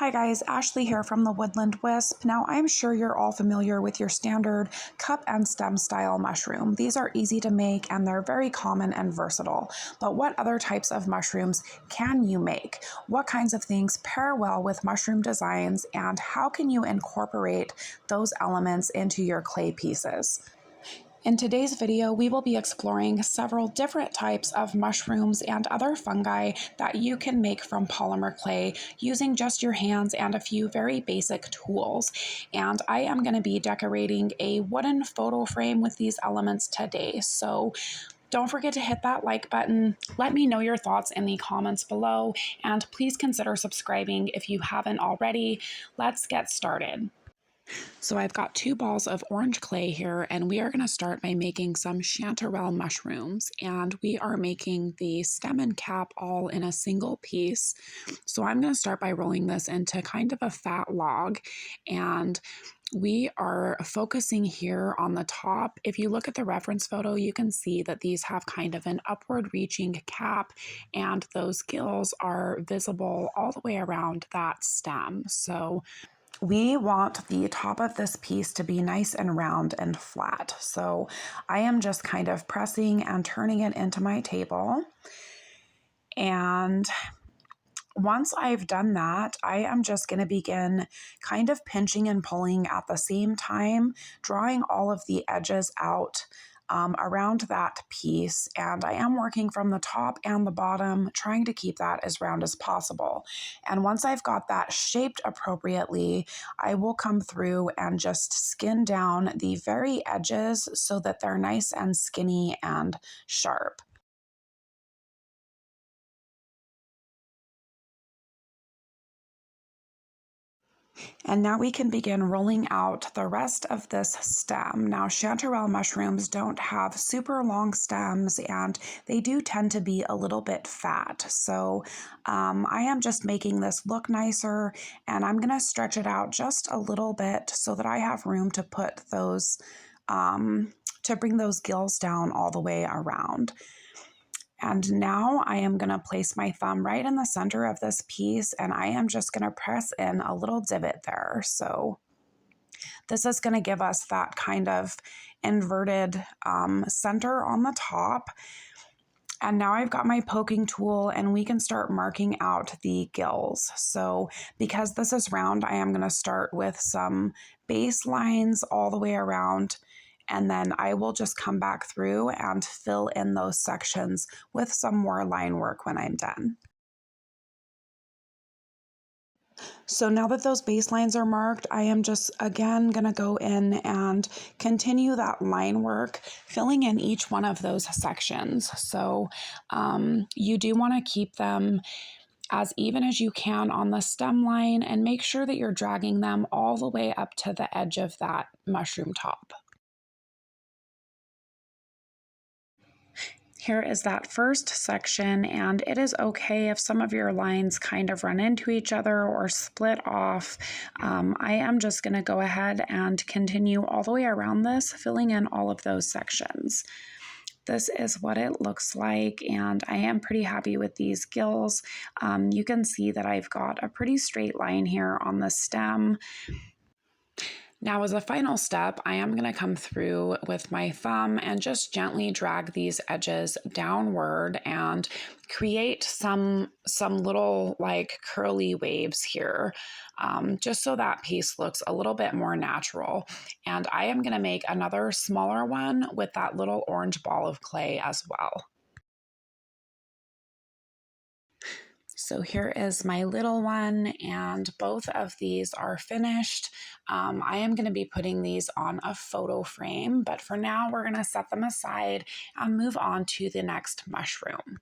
Hi guys, Ashley here from the Woodland Wisp. Now I'm sure you're all familiar with your standard cup and stem style mushroom. These are easy to make and they're very common and versatile. But what other types of mushrooms can you make? What kinds of things pair well with mushroom designs, and how can you incorporate those elements into your clay pieces? In today's video, we will be exploring several different types of mushrooms and other fungi that you can make from polymer clay using just your hands and a few very basic tools. And I am going to be decorating a wooden photo frame with these elements today. So don't forget to hit that like button. Let me know your thoughts in the comments below, and please consider subscribing if you haven't already. Let's get started. So I've got 2 balls of orange clay here, and we are going to start by making some chanterelle mushrooms, and we are making the stem and cap all in a single piece. So I'm going to start by rolling this into kind of a fat log, and we are focusing here on the top. If you look at the reference photo, you can see that these have kind of an upward reaching cap, and those gills are visible all the way around that stem. So we want the top of this piece to be nice and round and flat. So I am just kind of pressing and turning it into my table. And once I've done that, I am just going to begin kind of pinching and pulling at the same time, drawing all of the edges out around that piece. And I am working from the top and the bottom, trying to keep that as round as possible. And once I've got that shaped appropriately, I will come through and just skin down the very edges so that they're nice and skinny and sharp. And now we can begin rolling out the rest of this stem. Now, chanterelle mushrooms don't have super long stems, and they do tend to be a little bit fat. So I am just making this look nicer, and I'm going to stretch it out just a little bit so that I have room to put those, to bring those gills down all the way around. And now I am going to place my thumb right in the center of this piece, and I am just going to press in a little divot there. So this is going to give us that kind of inverted center on the top. And now I've got my poking tool, and we can start marking out the gills. So because this is round, I am going to start with some base lines all the way around, and then I will just come back through and fill in those sections with some more line work when I'm done. So now that those baselines are marked, I am just again going to go in and continue that line work, filling in each one of those sections. So you do want to keep them as even as you can on the stem line, and make sure that you're dragging them all the way up to the edge of that mushroom top. Here is that first section, and it is okay if some of your lines kind of run into each other or split off. I am just going to go ahead and continue all the way around this, filling in all of those sections. This is what it looks like, and I am pretty happy with these gills. You can see that I've got a pretty straight line here on the stem. Now, as a final step, I am going to come through with my thumb and just gently drag these edges downward and create some little like curly waves here, just so that piece looks a little bit more natural. And I am going to make another smaller one with that little orange ball of clay as well. So here is my little one, and both of these are finished. I am going to be putting these on a photo frame, but for now we're going to set them aside and move on to the next mushroom.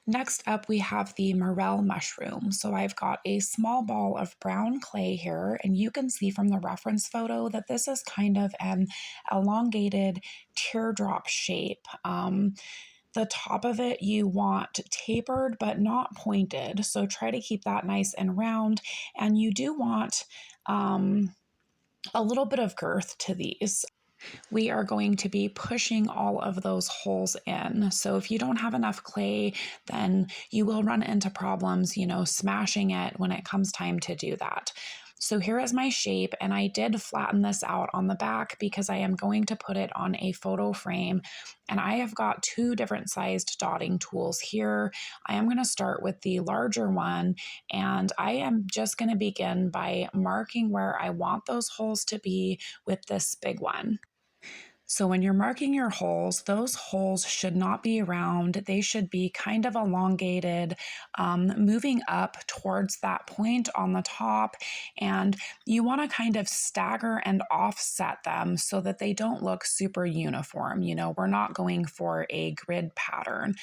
Next up, we have the morel mushroom. So I've got a small ball of brown clay here, and you can see from the reference photo that this is kind of an elongated teardrop shape. The top of it you want tapered but not pointed, so try to keep that nice and round. And you do want a little bit of girth to these. we are going to be pushing all of those holes in. So if you don't have enough clay, then you will run into problems, smashing it when it comes time to do that. So here is my shape, and I did flatten this out on the back because I am going to put it on a photo frame, and I have got 2 different sized dotting tools here. I am going to start with the larger one, and I am just going to begin by marking where I want those holes to be with this big one. So when you're marking your holes, those holes should not be round. They should be kind of elongated, moving up towards that point on the top. And you want to kind of stagger and offset them so that they don't look super uniform. We're not going for a grid pattern.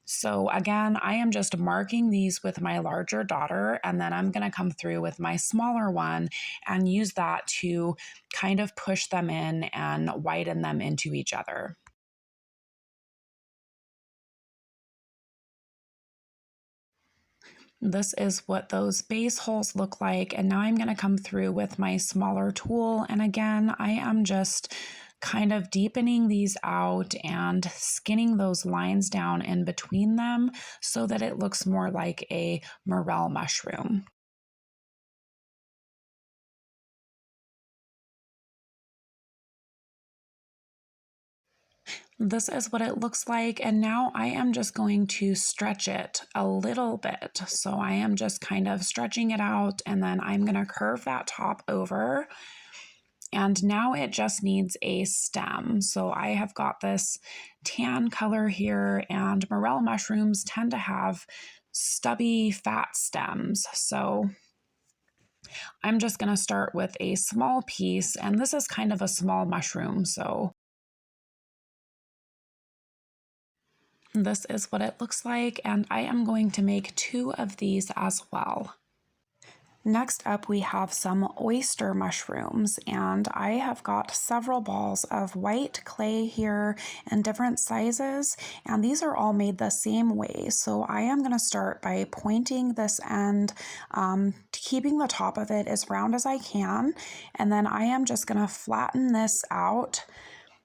So again, I am just marking these with my larger daughter, and then I'm going to come through with my smaller one and use that to kind of push them in and widen them into each other. This is what those base holes look like. And now I'm going to come through with my smaller tool. And again, I am just kind of deepening these out and skinning those lines down in between them so that it looks more like a morel mushroom. This is what it looks like, and now I am just going to stretch it a little bit. So I am just kind of stretching it out, and then I'm going to curve that top over. And now it just needs a stem. So I have got this tan color here, and morel mushrooms tend to have stubby, fat stems. So I'm just going to start with a small piece, and this is kind of a small mushroom. So this is what it looks like, and I am going to make 2 of these as well. Next up, we have some oyster mushrooms, and I have got several balls of white clay here in different sizes, and these are all made the same way. So I am going to start by pointing this end, keeping the top of it as round as I can, and then I am just going to flatten this out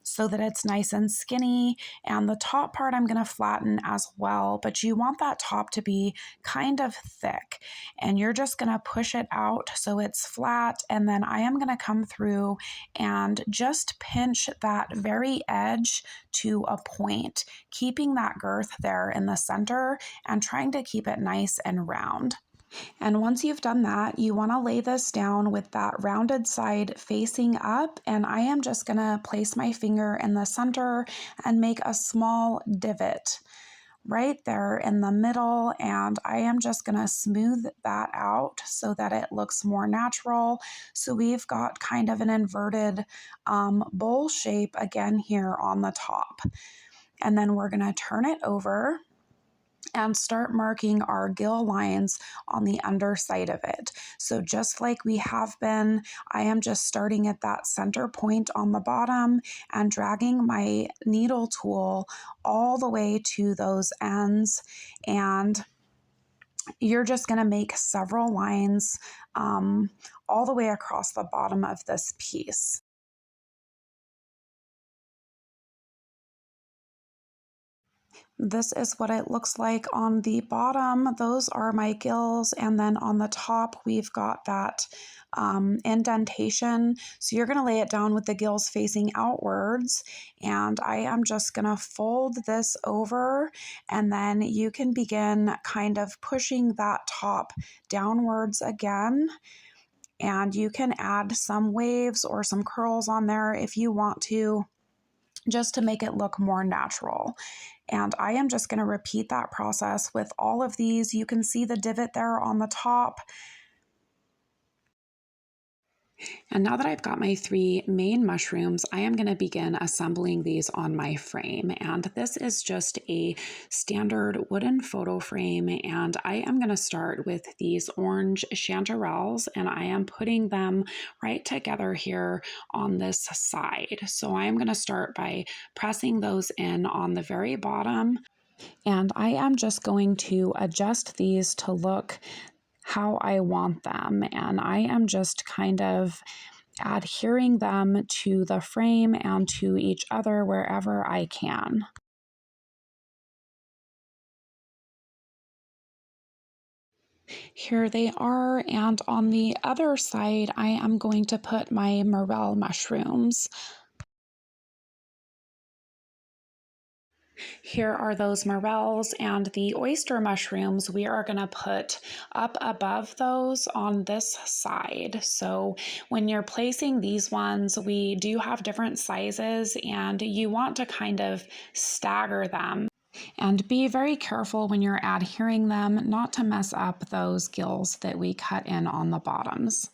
so that it's nice and skinny. And the top part I'm going to flatten as well, but you want that top to be kind of thick. And you're just going to push it out so it's flat. And then I am going to come through and just pinch that very edge to a point, keeping that girth there in the center and trying to keep it nice and round. And once you've done that, you want to lay this down with that rounded side facing up. And I am just going to place my finger in the center and make a small divot right there in the middle. And I am just going to smooth that out so that it looks more natural. So we've got kind of an inverted bowl shape again here on the top. And then we're going to turn it over and start marking our gill lines on the underside of it. So just like we have been, I am just starting at that center point on the bottom and dragging my needle tool all the way to those ends, and you're just going to make several lines all the way across the bottom of this piece. This is what it looks like on the bottom. Those are my gills. And then on the top, we've got that indentation. So you're going to lay it down with the gills facing outwards. And I am just going to fold this over. And then you can begin kind of pushing that top downwards again. And you can add some waves or some curls on there if you want to, just to make it look more natural. And I am just going to repeat that process with all of these. You can see the divot there on the top. And now that I've got my 3 main mushrooms, I am going to begin assembling these on my frame. And this is just a standard wooden photo frame. And I am going to start with these orange chanterelles, and I am putting them right together here on this side. So I am going to start by pressing those in on the very bottom. And I am just going to adjust these to look how I want them. And I am just kind of adhering them to the frame and to each other wherever I can. Here they are, and on the other side, I am going to put my morel mushrooms. Here are those morels, and the oyster mushrooms we are going to put up above those on this side. So when you're placing these ones, we do have different sizes, and you want to kind of stagger them. And be very careful when you're adhering them not to mess up those gills that we cut in on the bottoms.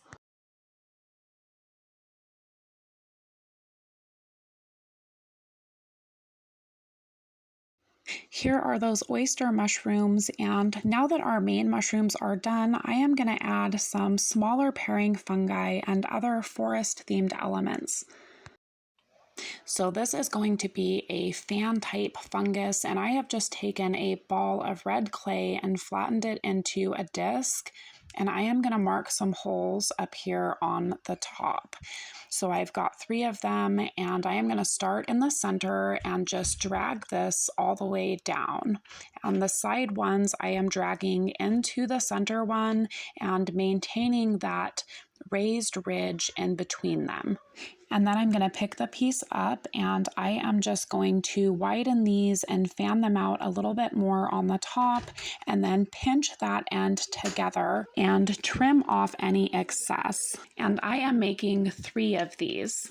Here are those oyster mushrooms, and now that our main mushrooms are done, I am going to add some smaller pairing fungi and other forest-themed elements. So this is going to be a fan type fungus, and I have just taken a ball of red clay and flattened it into a disc, and I am going to mark some holes up here on the top. So I've got 3 of them, and I am going to start in the center and just drag this all the way down. And the side ones I am dragging into the center one and maintaining that raised ridge in between them. And then I'm going to pick the piece up, and I am just going to widen these and fan them out a little bit more on the top, and then pinch that end together and trim off any excess. And I am making 3 of these.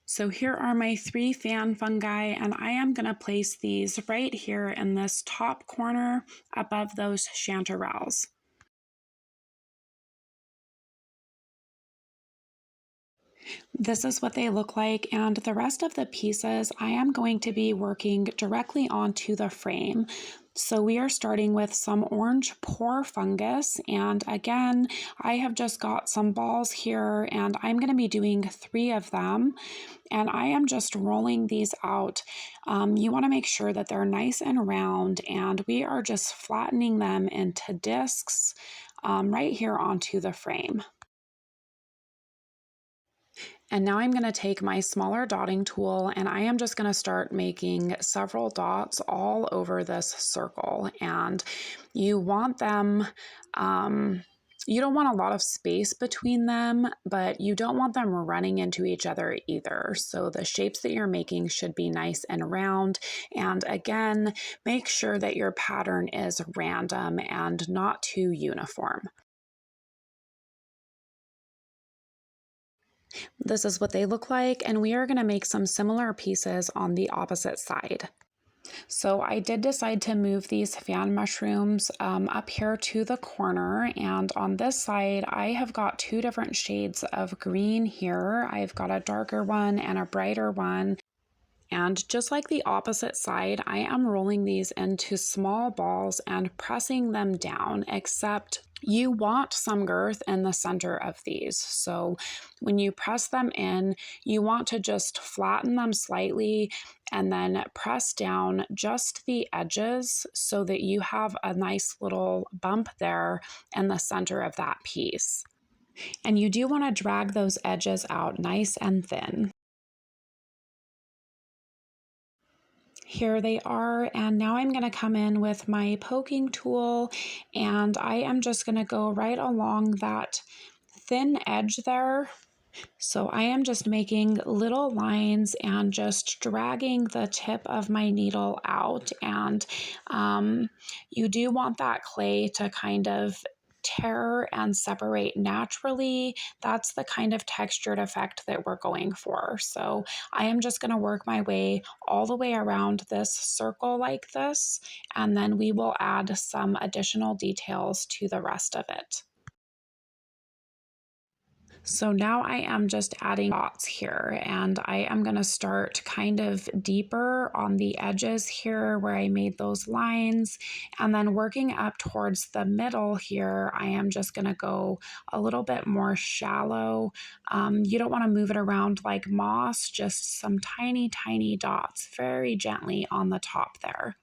So here are my 3 fan fungi, and I am going to place these right here in this top corner above those chanterelles. This is what they look like, and the rest of the pieces I am going to be working directly onto the frame. So we are starting with some orange pore fungus, and again, I have just got some balls here, and I'm going to be doing 3 of them, and I am just rolling these out. You want to make sure that they're nice and round, and we are just flattening them into discs right here onto the frame. And now I'm going to take my smaller dotting tool, and I am just going to start making several dots all over this circle. And you want them, you don't want a lot of space between them, but you don't want them running into each other either. So the shapes that you're making should be nice and round. And again, make sure that your pattern is random and not too uniform. This is what they look like, and we are going to make some similar pieces on the opposite side. So I did decide to move these fan mushrooms up here to the corner, and on this side I have got 2 different shades of green here. I've got a darker one and a brighter one. And just like the opposite side, I am rolling these into small balls and pressing them down, except you want some girth in the center of these. So when you press them in, you want to just flatten them slightly and then press down just the edges so that you have a nice little bump there in the center of that piece. And you do want to drag those edges out nice and thin. Here they are, and now I'm going to come in with my poking tool, and I am just going to go right along that thin edge there. So I am just making little lines and just dragging the tip of my needle out, and you do want that clay to kind of tear and separate naturally. That's the kind of textured effect that we're going for. So I am just going to work my way all the way around this circle like this, and then we will add some additional details to the rest of it. So now I am just adding dots here, and I am going to start kind of deeper on the edges here where I made those lines, and then working up towards the middle here, I am just going to go a little bit more shallow. You don't want to move it around like moss, just some tiny, tiny dots very gently on the top there.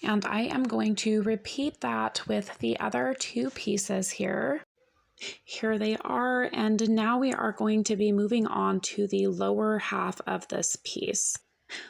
And I am going to repeat that with the other two pieces here. Here they are, and now we are going to be moving on to the lower half of this piece.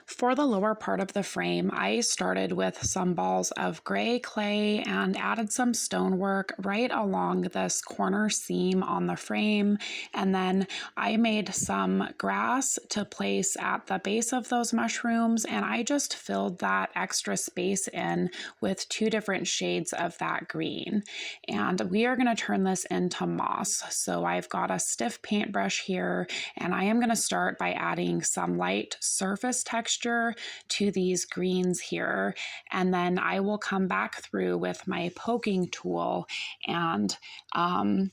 For the lower part of the frame, I started with some balls of gray clay and added some stonework right along this corner seam on the frame. And then I made some grass to place at the base of those mushrooms, and I just filled that extra space in with two different shades of that green. And we are going to turn this into moss. So I've got a stiff paintbrush here, and I am going to start by adding some light surface texture to these greens here, and then I will come back through with my poking tool and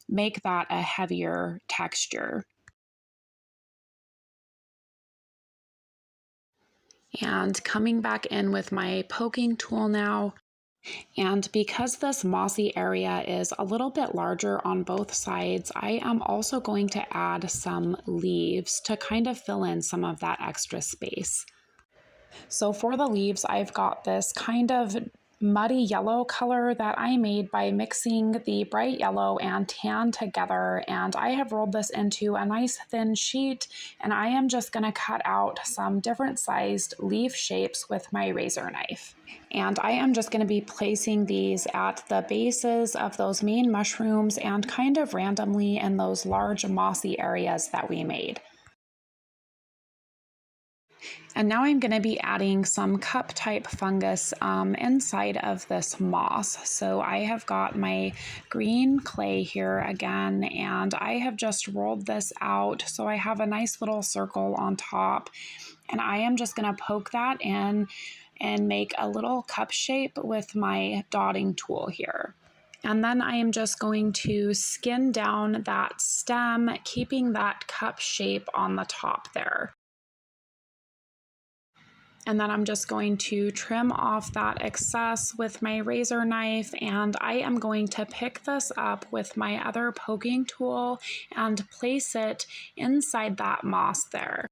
make that a heavier texture. And coming back in with my poking tool now, and because this mossy area is a little bit larger on both sides, I am also going to add some leaves to kind of fill in some of that extra space. So for the leaves, I've got this kind of muddy yellow color that I made by mixing the bright yellow and tan together, and I have rolled this into a nice thin sheet, and I am just going to cut out some different sized leaf shapes with my razor knife. And I am just going to be placing these at the bases of those main mushrooms and kind of randomly in those large mossy areas that we made. And now I'm going to be adding some cup type fungus inside of this moss. So I have got my green clay here again, and I have just rolled this out so I have a nice little circle on top. And I am just going to poke that in and make a little cup shape with my dotting tool here. And then I am just going to skin down that stem, keeping that cup shape on the top there. And then I'm just going to trim off that excess with my razor knife, and I am going to pick this up with my other poking tool and place it inside that moss there.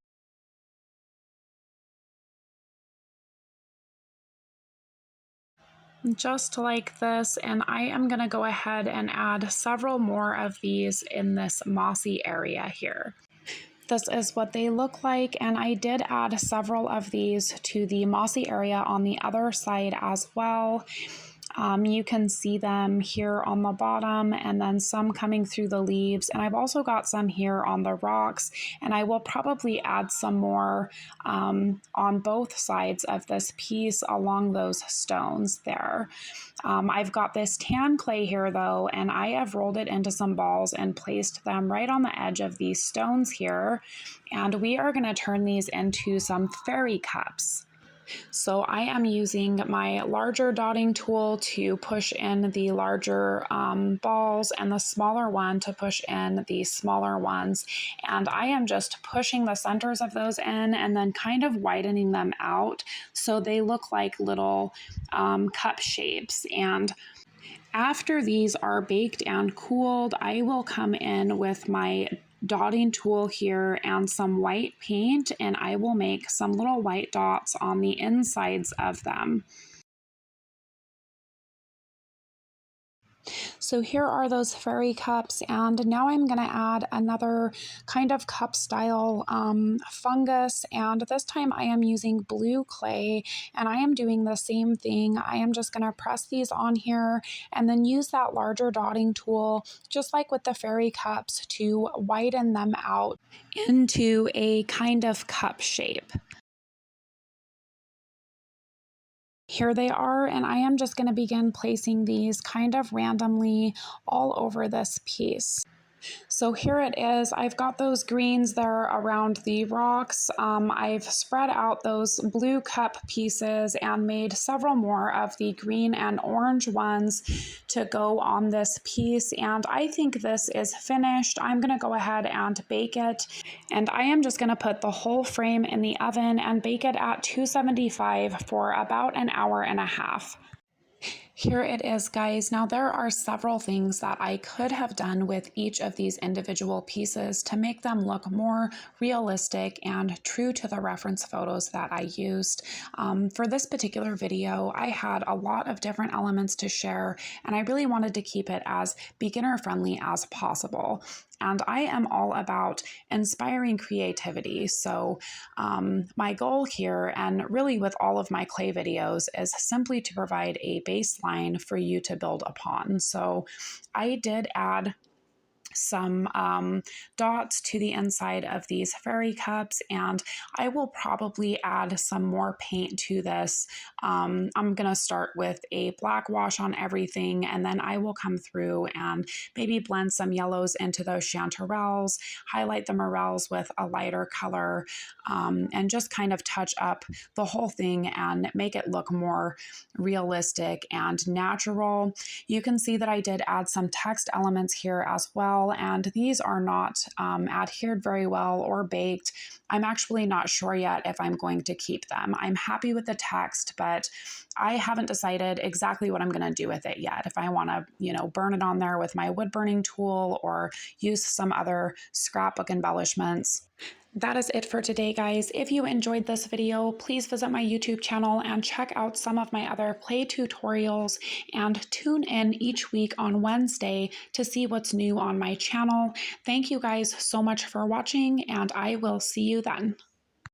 Just like this, and I am going to go ahead and add several more of these in this mossy area here. This is what they look like, and I did add several of these to the mossy area on the other side as well. You can see them here on the bottom, and then some coming through the leaves, and I've also got some here on the rocks, and I will probably add some more on both sides of this piece along those stones there. I've got this tan clay here though, and I have rolled it into some balls and placed them right on the edge of these stones here, and we are going to turn these into some fairy cups. So I am using my larger dotting tool to push in the larger balls, and the smaller one to push in the smaller ones. And I am just pushing the centers of those in and then kind of widening them out so they look like little cup shapes. And after these are baked and cooled, I will come in with my dotting tool here and some white paint, and I will make some little white dots on the insides of them. So here are those fairy cups, and now I'm going to add another kind of cup style fungus, and this time I am using blue clay, and I am doing the same thing. I am just going to press these on here and then use that larger dotting tool, just like with the fairy cups, to widen them out into a kind of cup shape. Here they are, and I am just going to begin placing these kind of randomly all over this piece. So here it is. I've got those greens there around the rocks. I've spread out those blue cup pieces and made several more of the green and orange ones to go on this piece. And I think this is finished. I'm going to go ahead and bake it. And I am just going to put the whole frame in the oven and bake it at 275 for about an hour and a half. Here it is, guys. Now there are several things that I could have done with each of these individual pieces to make them look more realistic and true to the reference photos that I used. For this particular video, I had a lot of different elements to share, and I really wanted to keep it as beginner friendly as possible. And I am all about inspiring creativity. So my goal here, and really with all of my clay videos, is simply to provide a baseline for you to build upon. So I did add some dots to the inside of these fairy cups, and I will probably add some more paint to this. I'm going to start with a black wash on everything, and then I will come through and maybe blend some yellows into those chanterelles, highlight the morels with a lighter color, and just kind of touch up the whole thing and make it look more realistic and natural. You can see that I did add some text elements here as well, and these are not adhered very well or baked. I'm actually not sure yet if I'm going to keep them. I'm happy with the text, but I haven't decided exactly what I'm going to do with it yet. If I want to, burn it on there with my wood burning tool or use some other scrapbook embellishments. That is it for today, guys. If you enjoyed this video, please visit my YouTube channel and check out some of my other clay tutorials, and tune in each week on Wednesday to see what's new on my channel. Thank you guys so much for watching, and I will see you then.